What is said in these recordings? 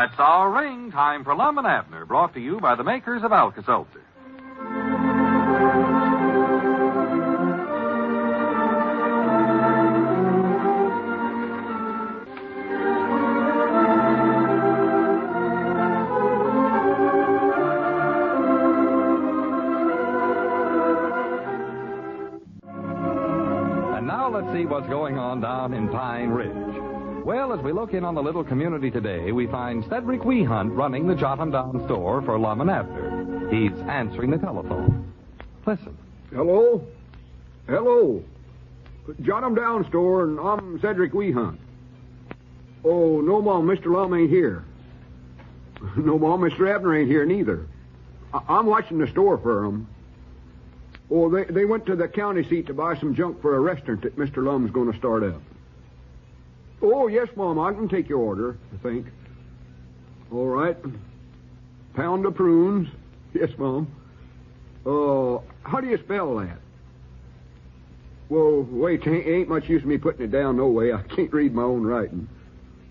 That's our ring. Time for Lum and Abner, brought to you by the makers of Alka-Seltzer. And now let's see what's going on down in Pine Ridge. Well, as we look in on the little community today, we find Cedric Weehunt running the Jot 'em Down store for Lum and Abner. He's answering the telephone. Listen. Hello? Hello. Jot 'em Down store, and I'm Cedric Weehunt. Oh, no, Mom, Mr. Lum ain't here. No, Mom, Mr. Abner ain't here neither. I'm watching the store for 'em. Oh, they went to the county seat to buy some junk for a restaurant that Mr. Lum's going to start up. Oh, yes, Mom, I can take your order, I think. All right. Pound of prunes. Yes, Mom. How do you spell that? Well, wait, ain't much use me putting it down no way. I can't read my own writing.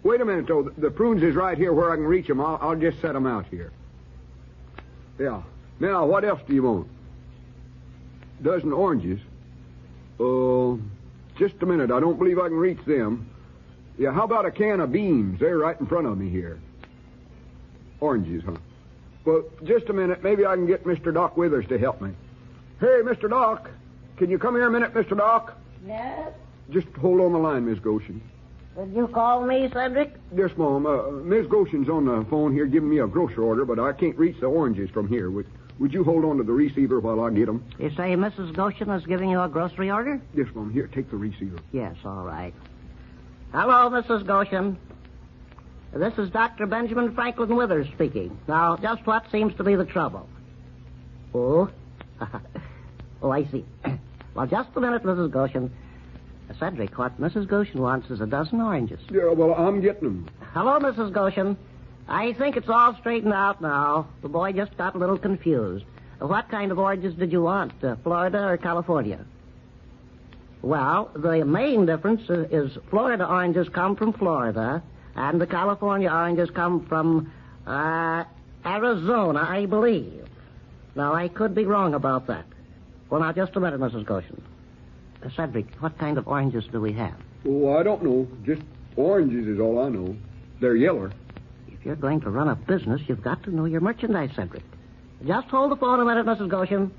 Wait a minute, though. The prunes is right here where I can reach them. I'll just set them out here. Yeah. Now, what else do you want? Dozen oranges. Just a minute. I don't believe I can reach them. Yeah, how about a can of beans? They're right in front of me here. Oranges, huh? Well, just a minute. Maybe I can get Mr. Doc Withers to help me. Hey, Mr. Doc. Can you come here a minute, Mr. Doc? Yes? Just hold on the line, Miss Goshen. Did you call me, Cedric? Yes, Mom. Miss Goshen's on the phone here giving me a grocery order, but I can't reach the oranges from here. Would you hold on to the receiver while I get them? You say Mrs. Goshen is giving you a grocery order? Yes, Mom. Here, take the receiver. Yes, all right. Hello, Mrs. Goshen. This is Dr. Benjamin Franklin Withers speaking. Now, just what seems to be the trouble? Oh? Oh, I see. Well, just a minute, Mrs. Goshen. Cedric, what Mrs. Goshen wants is a dozen oranges. Yeah, well, I'm getting them. Hello, Mrs. Goshen. I think it's all straightened out now. The boy just got a little confused. What kind of oranges did you want, Florida or California? Well, the main difference is Florida oranges come from Florida, and the California oranges come from Arizona, I believe. Now, I could be wrong about that. Well, now, just a minute, Mrs. Goshen. Cedric, what kind of oranges do we have? Oh, I don't know. Just oranges is all I know. They're yeller. If you're going to run a business, you've got to know your merchandise, Cedric. Just hold the phone a minute, Mrs. Goshen.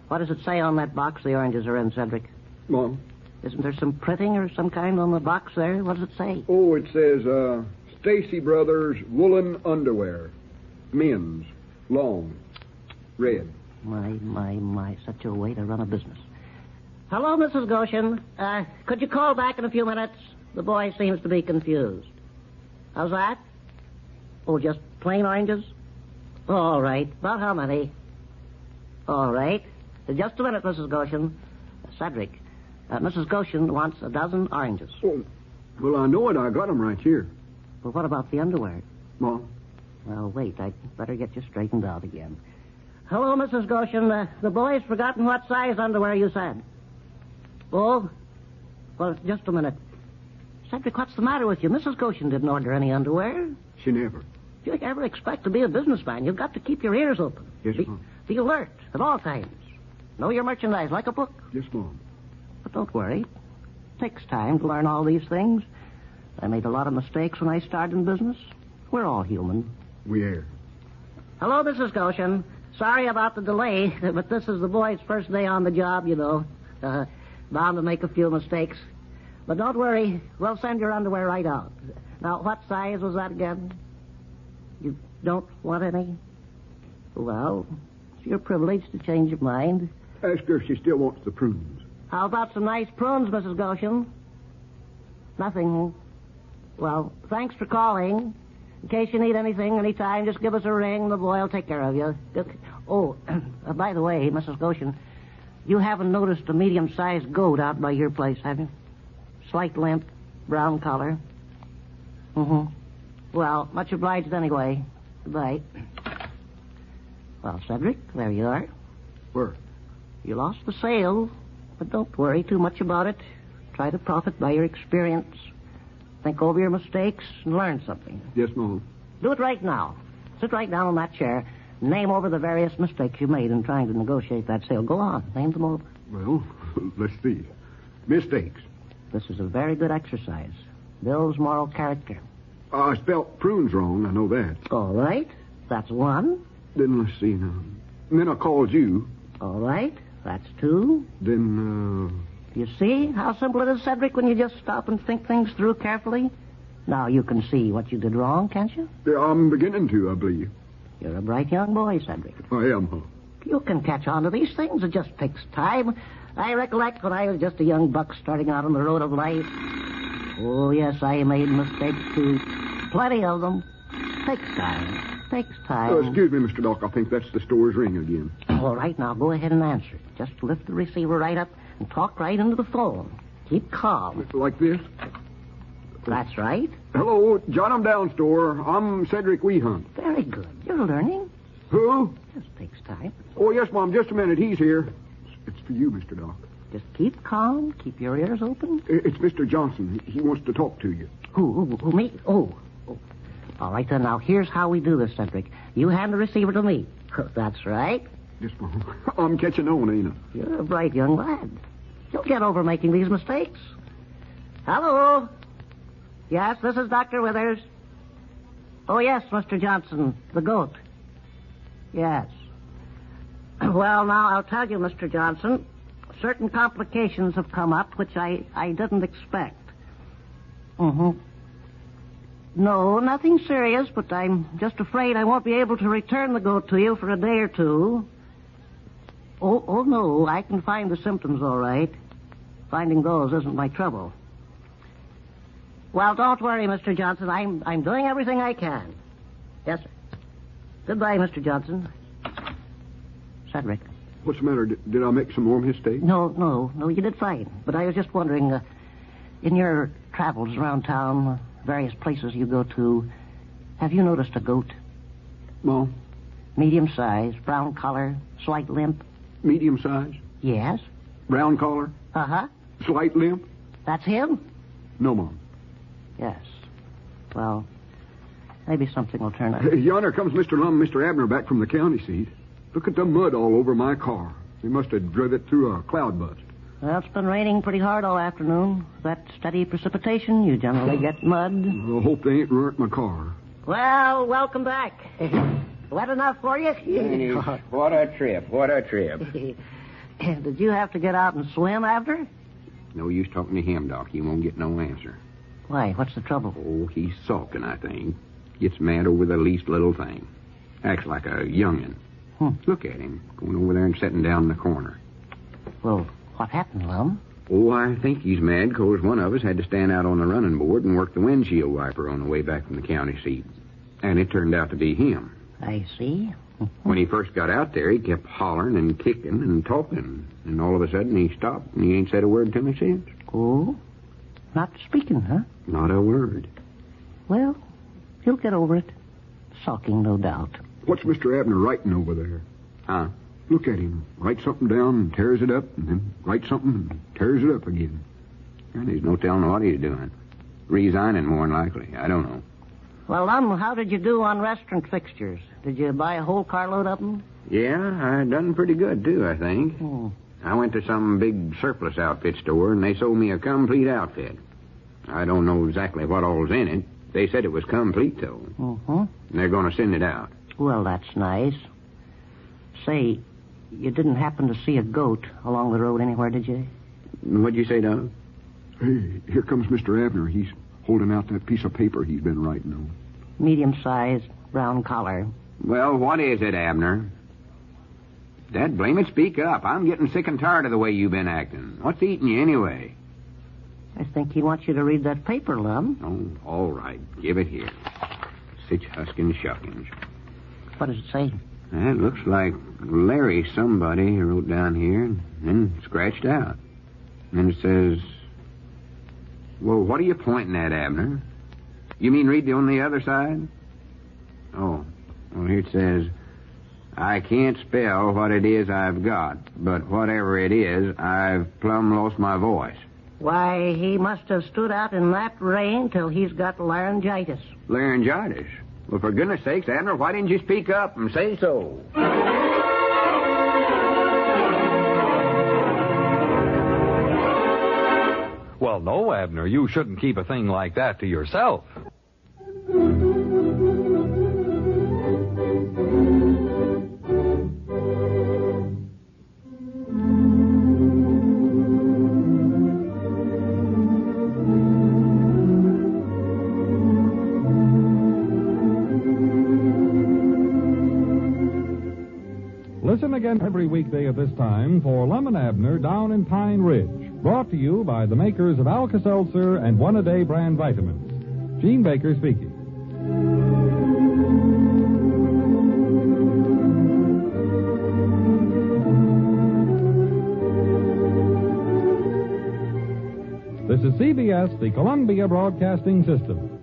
What does it say on that box the oranges are in, Cedric? Mom? Isn't there some printing or some kind on the box there? What does it say? Oh, it says, Stacy Brothers woolen underwear. Men's. Long. Red. My, such a way to run a business. Hello, Mrs. Goshen. Could you call back in a few minutes? The boy seems to be confused. How's that? Oh, just plain oranges? All right. About how many? All right. Just a minute, Mrs. Goshen. Cedric, Mrs. Goshen wants a dozen oranges. Oh, well, I know it. I got them right here. Well, what about the underwear? Mom? Well, wait. I'd better get you straightened out again. Hello, Mrs. Goshen. The boy's forgotten what size underwear you said. Oh? Well, just a minute. Cedric, what's the matter with you? Mrs. Goshen didn't order any underwear. She never. If you ever expect to be a businessman, you've got to keep your ears open. Yes, Mom. Be alert at all times. Know your merchandise like a book. Yes, Mom. But don't worry. It takes time to learn all these things. I made a lot of mistakes when I started in business. We're all human. We are. Hello, Mrs. Goshen. Sorry about the delay, but this is the boy's first day on the job, you know. Bound to make a few mistakes. But don't worry. We'll send your underwear right out. Now, what size was that again? You don't want any? Well, it's your privilege to change your mind. Ask her if she still wants the prunes. How about some nice prunes, Mrs. Goshen? Nothing. Well, thanks for calling. In case you need anything, anytime, just give us a ring. The boy will take care of you. Oh, by the way, Mrs. Goshen, you haven't noticed a medium-sized goat out by your place, have you? Slight limp, brown color. Mm-hmm. Well, much obliged anyway. Goodbye. Well, Cedric, there you are. Where? You lost the sale, but don't worry too much about it. Try to profit by your experience. Think over your mistakes and learn something. Yes, Mom. Do it right now. Sit right down in that chair. Name over the various mistakes you made in trying to negotiate that sale. Go on. Name them over. Well, let's see. Mistakes. This is a very good exercise. Builds moral character. I spelt prunes wrong. I know that. All right. That's one. Then let's see now. And then I called you. All right. That's two. Then, You see how simple it is, Cedric, when you just stop and think things through carefully? Now you can see what you did wrong, can't you? I'm beginning to, I believe. You're a bright young boy, Cedric. I am, huh? You can catch on to these things. It just takes time. I recollect when I was just a young buck starting out on the road of life. Oh, yes, I made mistakes, too. Plenty of them. Takes time. Takes time. Excuse me, Mr. Doc. I think that's the store's ring again. All right, now go ahead and answer. Just lift the receiver right up and talk right into the phone. Keep calm. Like this? That's right. Hello, Jot 'em Down store. I'm Cedric Weehunt. Very good. You're learning. Who? Just takes time. Oh, yes, Mom. Just a minute. He's here. It's for you, Mr. Doc. Just keep calm. Keep your ears open. It's Mr. Johnson. He wants to talk to you. Who, me? Oh. All right, then. Now, here's how we do this, Cedric. You hand the receiver to me. That's right. Yes, Mom. I'm catching on, ain't I? You're a bright young lad. You'll get over making these mistakes. Hello? Yes, this is Dr. Withers. Oh, yes, Mr. Johnson, the goat. Yes. Well, now, I'll tell you, Mr. Johnson, certain complications have come up which I didn't expect. Mm-hmm. No, nothing serious, but I'm just afraid I won't be able to return the goat to you for a day or two. Oh, no, I can find the symptoms all right. Finding those isn't my trouble. Well, don't worry, Mr. Johnson. I'm doing everything I can. Yes, sir. Goodbye, Mr. Johnson. Cedric. What's the matter? Did I make some more mistakes? No, you did fine. But I was just wondering, in your travels around town, various places you go to, have you noticed a goat? No. Medium size, brown color, slight limp? Medium size? Yes. Brown collar? Uh-huh. Slight limp? That's him? No, Mom. Yes. Well, maybe something will turn up. Yonder comes Mr. Lum and Mr. Abner back from the county seat. Look at the mud all over my car. They must have drove it through a cloud bust. Well, it's been raining pretty hard all afternoon. That steady precipitation, you generally get mud. I hope they ain't ruined my car. Well, welcome back. Wet enough for you? What a trip. Did you have to get out and swim, Abner? No use talking to him, Doc. He won't get no answer. Why? What's the trouble? Oh, he's sulking, I think. Gets mad over the least little thing. Acts like a youngin'. Look at him, going over there and sitting down in the corner. Well, what happened, Lum? Oh, I think he's mad because one of us had to stand out on the running board and work the windshield wiper on the way back from the county seat. And it turned out to be him. I see. When he first got out there, he kept hollering and kicking and talking. And all of a sudden, he stopped and he ain't said a word to me since. Oh? Not speaking, huh? Not a word. Well, he'll get over it. Sulking, no doubt. What's Mr. Abner writing over there? Huh? Look at him. Writes something down and tears it up, and then writes something and tears it up again. And there's no telling what he's doing. Resigning, more than likely. I don't know. Well, Lum, how did you do on restaurant fixtures? Did you buy a whole carload of them? Yeah, I done pretty good, too, I think. I went to some big surplus outfit store, and they sold me a complete outfit. I don't know exactly what all's in it. They said it was complete, though. And they're going to send it out. Well, that's nice. Say, you didn't happen to see a goat along the road anywhere, did you? What'd you say, Doug? Hey, here comes Mr. Abner. He's holding out that piece of paper he's been writing on. Medium-sized, brown collar. Well, what is it, Abner? Dad, blame it, speak up. I'm getting sick and tired of the way you've been acting. What's eating you anyway? I think he wants you to read that paper, Lum. Oh, all right. Give it here. Sich huskin' shuckins. What does it say? It looks like Larry somebody wrote down here and then scratched out. And it says... Well, what are you pointing at, Abner? You mean read on the other side? Oh. Well, here it says... I can't spell what it is I've got, but whatever it is, I've plumb lost my voice. Why, he must have stood out in that rain till he's got laryngitis. Laryngitis? Well, for goodness sakes, Abner, why didn't you speak up and say so? Well, no, Abner, you shouldn't keep a thing like that to yourself. Listen again every weekday at this time for Lum and Abner Down in Pine Ridge, brought to you by the makers of Alka-Seltzer and One-A-Day brand vitamins. Gene Baker speaking. This is CBS, the Columbia Broadcasting System.